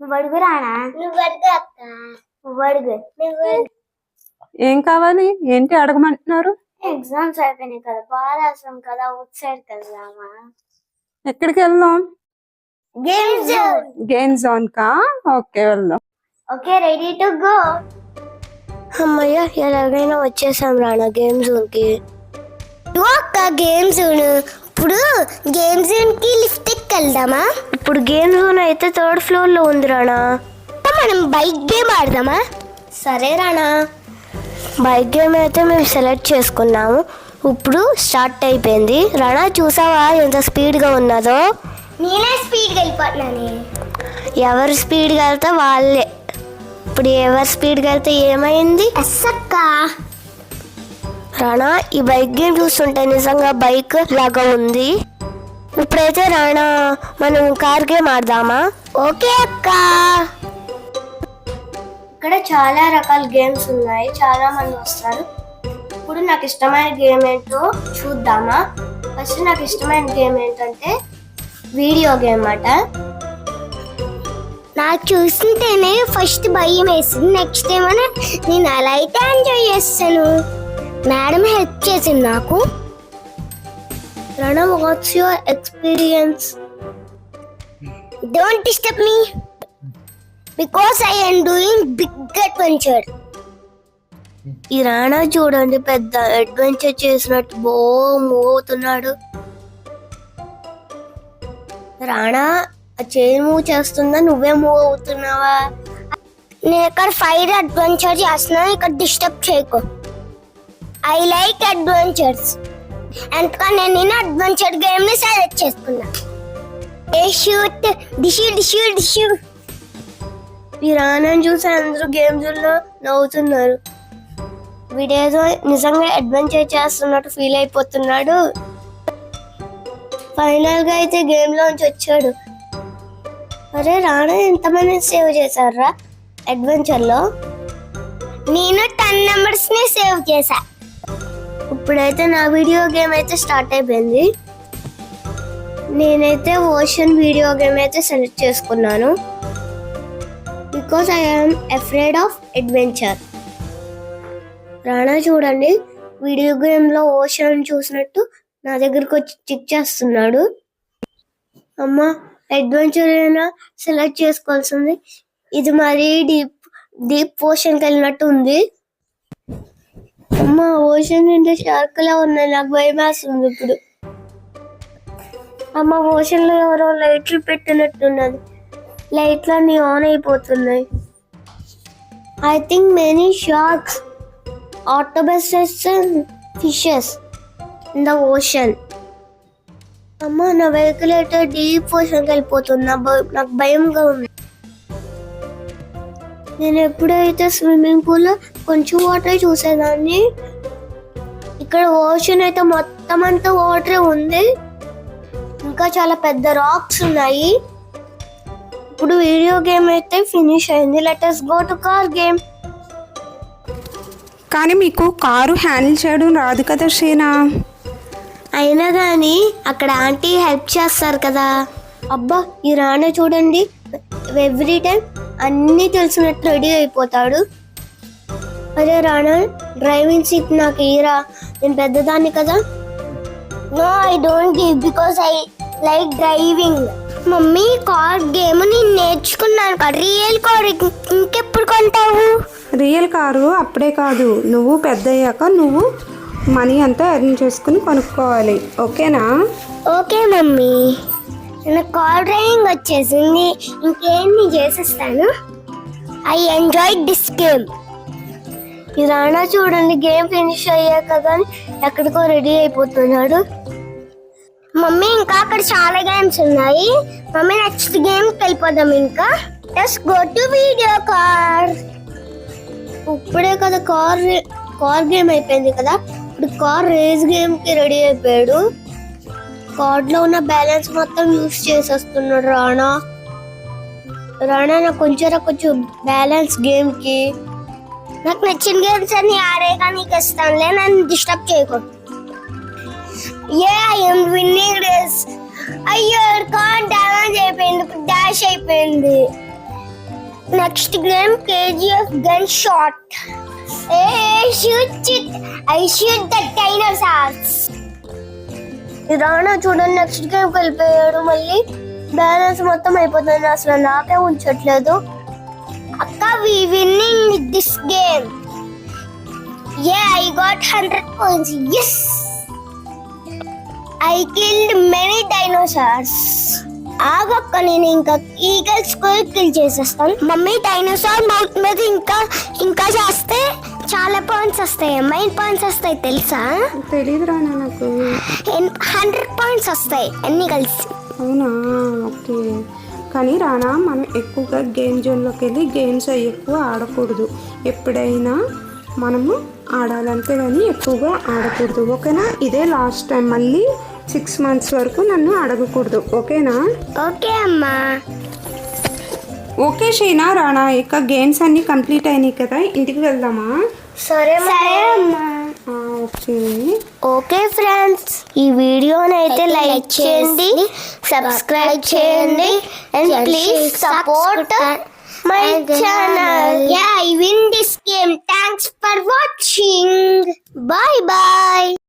నువ్వు అడుగు రానా. నువ్వు అడుగు అక్క. నువ్వు అడుగు. ఏం కావాలి? ఏంటి అడగమంటున్నారు? ఎగ్జామ్స్ అయిపోయినాయి కదా, బాగా రాసాం కదా, అవుట్ సైడ్ వెళ్దామా? ఎక్కడికి వెళ్దాం? Game zone. గేమ్ జోన్ కా? ఓకే వెళ్దాం. Okay, ready to go. అమ్మయ్య, ఎలాగైనా వచ్చేసాం రానా గేమ్ జోన్ కి. అక్క గేమ్ జోన్. ఇప్పుడు గేమ్ జోన్ కి లిఫ్ట్ ఎక్కి వెళ్దామా? ఇప్పుడు గేమ్ జోన్ అయితే 3rd ఫ్లోర్ లో ఉంది రానా. మనం బైక్ గేమ్ ఆడదామా? సరే రానా. బైక్ గేమ్ అయితే మేము సెలెక్ట్ చేసుకున్నాము. ఇప్పుడు స్టార్ట్ అయిపోయింది. రానా చూసావా ఎంత స్పీడ్గా ఉన్నదో? నేనే స్పీడ్గా వెళ్ళిపోతున్నాను. ఎవరు స్పీడ్గా వెళ్తే వాళ్ళే. ఇప్పుడు ఎవరు స్పీడ్గా వెళ్తే ఏమైంది? అక్క రానా, ఈ బైక్ గేమ్ చూస్తుంటే నిజంగా బైక్ లాగా ఉంది. ఇప్పుడైతే రానా మనం కార్ గేమ్ ఆడదామా? ఓకే అక్క. ఇక్కడ చాలా రకాల గేమ్స్ ఉన్నాయి, చాలా మంది వస్తారు. ఇప్పుడు నాకు ఇష్టమైన గేమ్ ఏంటో చూద్దామా? ఫస్ట్ నాకు ఇష్టమైన గేమ్ ఏంటంటే వీడియో గేమ్ అట. నాకు చూస్తుంటేనే ఫస్ట్ భయం వేసింది, నెక్స్ట్ ఏమైనా నేను అలా అయితే ఎంజాయ్ చేస్తాను. మేడం హెల్ప్ చేసింది నాకు. Rana, what's your experience? Don't disturb me because I am doing big adventure. ఈ రాణా చూడండి పెద్ద అడ్వెంచర్ చేసినట్టు మూవ్ అవుతున్నాడు. రాణా ఆ చైన్ మూవ్ చేస్తుందా, నువ్వే మూవ్ అవుతున్నావా? నేను ఇక్కడ ఫైర్ అడ్వెంచర్ చేస్తున్నాను, ఇక్కడ డిస్టర్బ్ చేయకు. ఐ లైక్ అడ్వెంచర్స్, అందుకని నేను అడ్వెంచర్ గేమ్ ని సెలెక్ట్ చేసుకున్నా. ఈ రాణాని చూసి అందరూ గేమ్స్ లో నవ్వుతున్నారు. వీడేదో నిజంగా అడ్వెంచర్ చేస్తున్నట్టు ఫీల్ అయిపోతున్నాడు. ఫైనల్ గా అయితే గేమ్ లోంచి వచ్చాడు. అరే రాణా, ఎంతమంది సేవ్ చేశారా అడ్వెంచర్ లో? నేను 10 మెంబర్స్ ని సేవ్ చేశా. ఇప్పుడైతే నా వీడియో గేమ్ అయితే స్టార్ట్ అయిపోయింది. నేనైతే ఓషన్ వీడియో గేమ్ అయితే సెలెక్ట్ చేసుకున్నాను because I am afraid of adventure. Rana చూడండి వీడియో గేమ్ లో ఓషన్ చూసినట్టు నా దగ్గరకు వచ్చి చెక్ చేస్తున్నాడు. అమ్మా, అడ్వెంచర్ అయినా సెలెక్ట్ చేసుకోవాల్సింది. ఇది మరీ డీప్ ఓషన్ వెళ్ళినట్టు ఉంది. అమ్మ, ఓషన్ అంటే షార్క్ లా ఉన్నాయి, నాకు భయం వేస్తుంది ఇప్పుడు. అమ్మ, ఓషన్ లో ఎవరో లైట్లు పెట్టినట్టున్నది, లైట్లన్నీ ఆన్ అయిపోతున్నాయి. I think many sharks, octopuses and fishes in the ocean. అమ్మ, నా వెహికల్ అయితే డీప్ ఓషన్కి వెళ్ళిపోతుంది, నాకు భయంగా ఉంది. నేను ఎప్పుడైతే స్విమ్మింగ్ పూల్ లో కొంచెం వాటర్ చూసేదాన్ని, ఇక్కడ ఓషన్ అయితే మొత్తం అంతా వాటరే ఉంది, ఇంకా చాలా పెద్ద రాక్స్ ఉన్నాయి. ఇప్పుడు వీడియో గేమ్ అయితే ఫినిష్ అయింది. Let us go to car game. కానీ మీకు కారు హ్యాండిల్ చేయడం రాదు కదా షీనా? అయినా కానీ అక్కడ ఆంటీ హెల్ప్ చేస్తారు కదా. అబ్బా, ఈ రాణా చూడండి ఎవ్రీ టైం అన్నీ తెలిసినట్టు రెడీ అయిపోతాడు. అరే రాణా, డ్రైవింగ్ సీట్ నాకు ఇరా, నేను పెద్దదాన్ని కదా. No, I don't give because I like driving. Mummy, car game నేను నేర్చుకున్నాను కదా, రియల్ కార్ ఇంకెప్పుడు కొంటావు? రియల్ కారు అప్పుడే కాదు, నువ్వు పెద్ద అయ్యాక నువ్వు మనీ అంతా ఎర్న్ చేసుకుని కొనుక్కోవాలి, ఓకేనా? ఓకే మమ్మీ, నాకు కార్ డ్రైవింగ్ వచ్చేసింది, ఇంకేంటి చేసేస్తాను. I enjoy this game. ఈ రాణా చూడండి గేమ్ ఫినిష్ అయ్యాక కానీ ఎక్కడికో రెడీ అయిపోతున్నాడు. మమ్మీ, ఇంకా అక్కడ చాలా గేమ్స్ ఉన్నాయి. మమ్మీ, నెక్స్ట్ గేమ్కి వెళ్ళిపోదాం. ఇంకా let's go to video car. ఇప్పుడే కదా కార్ గేమ్ అయిపోయింది కదా, ఇప్పుడు కార్ రేస్ గేమ్ కి రెడీ అయిపోయాడు. కార్డ్ లో ఉన్న బ్యాలెన్స్ మొత్తం యూస్ చేసేస్తున్నాడు రాణా. నాకు కొంచెం బ్యాలెన్స్ గేమ్ కి. నాకు నచ్చిన గేమ్స్ అన్ని ఆడేగా నీకు ఇస్తానులే, నన్ను డిస్టర్బ్ చేయకు. I am winning this. అయ్యో, కార్ డామేజ్ అయిపోయింది, డాష్ అయిపోయింది. Next game KGF gun shot. I shoot the dinosaurs. రానా చూడండి నెక్స్ట్ గేమ్ వెళ్ళిపోయాడు. మళ్ళీ బ్యాలెన్స్ మొత్తం అయిపోతుంది. అసలు నాకే ఉంచట్లేదు. అక్క we winning this game. I got 100 points. Yes. I killed many dinosaurs. ఆగక్క నేను ఇంకా ఈగల్స్ కూడా కిల్ చేసేస్తాను. మమ్మీ డైనోసార్ మౌత్ మీద ఇంకా చేస్తే చాలా పాయింట్స్ వస్తాయి. ఎన్ని పాయింట్స్ వస్తాయి తెలుసా? తెలీదు రానా నాకు. 100 పాయింట్స్ వస్తాయి అన్ని కలిసి. అవునా, ఓకే. కానీ రానా మనం ఎక్కువగా గేమ్ జోన్లోకి వెళ్ళి గేమ్స్ ఎక్కువ ఆడకూడదు. ఎప్పుడైనా మనము ఆడాలంటే కానీ ఎక్కువగా ఆడకూడదు, ఓకేనా? ఇదే లాస్ట్ టైం. మళ్ళీ 6 months వరకు నన్ను అడగకూడదు, ఓకేనా? ఓకే అమ్మా. ఓకే షీనా, రానా ఇక గేమ్స్ అన్నీ కంప్లీట్ అయినాయి కదా, ఇంటికి వెళ్దామా? సరే అమ్మా. ఓకే ఫ్రెండ్స్, ఈ వీడియోని అయితే లైక్ చేయండి, సబ్స్క్రైబ్ చేయండి and please support my channel. I win this game. Thanks for watching. Bye bye.